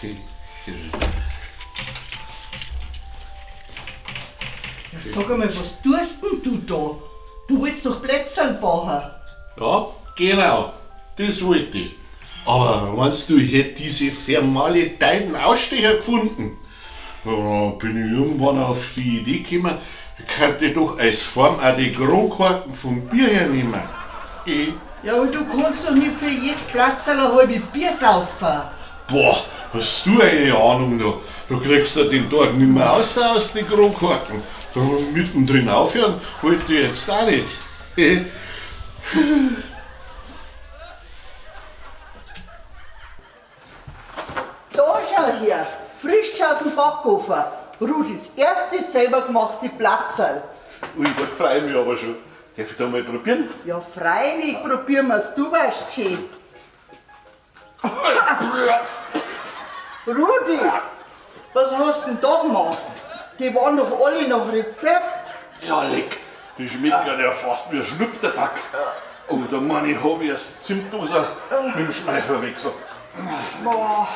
Ja, sag einmal, was tust denn du da? Du wolltest doch Plätzl bauen. Ja, genau, das wollte ich. Aber meinst du, ich hätte diese vermaledeiten Ausstecher gefunden? Ja, bin ich irgendwann auf die Idee gekommen, ich könnte doch als Form auch die Kronkorken vom Bier hernehmen. Ja, aber du kannst doch nicht für jedes Plätzl ein halbes Bier saufen. Boah, hast du eine Ahnung da? Du kriegst ja den Tag nicht mehr aus den Kronkorken. Da mittendrin aufhören wollte ich jetzt auch nicht. Da schau her, frisch aus dem Backofen. Rudis erste selber gemachte Plätzl. Ui, da freue ich mich aber schon. Darf ich da mal probieren? Ja, freilich, probieren wir's, du weißt schon. Rudi, was hast du denn da gemacht? Die waren doch alle nach Rezept. Ja, leck. Die schmecken ja fast wie ein Schnupftabak. Und da meine ich, habe ich das Zimtdoser mit dem Schneifer weggesagt. Boah.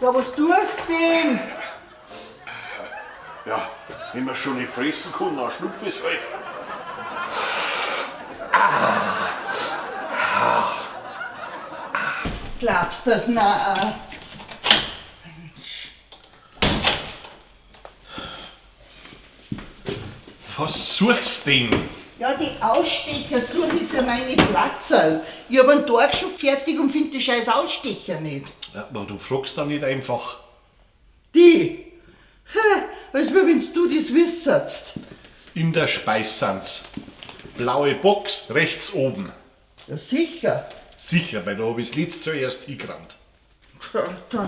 Ja, was tust du denn? Ja, wenn man schon nicht fressen kann, dann schnupf es halt. Glaubst du das noch? Was suchst du denn? Ja, die Ausstecher suche ich für meine Plätzl. Ich hab einen Tag schon fertig und finde die scheiß Ausstecher nicht. Ja, aber du fragst dann nicht einfach. Die? Als wenn du das wüsstest. In der Speissanz. Blaue Box rechts oben. Ja, sicher. Sicher, weil da habe ich das letzte zuerst hingerannt. Da.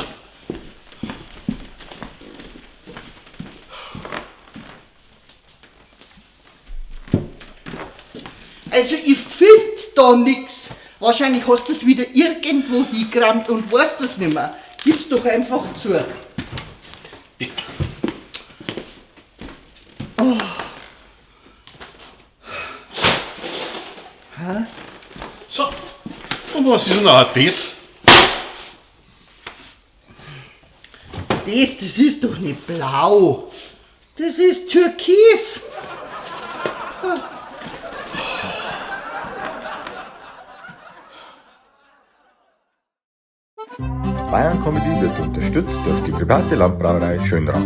Also ich finde da nix. Wahrscheinlich hast du es wieder irgendwo hingerammt und weißt es nicht mehr. Gib's doch einfach zu. Dick. So, und was ist denn auch das? Das ist doch nicht blau. Das ist Türkis. Bayern Comedy wird unterstützt durch die private Landbrauerei Schönrau.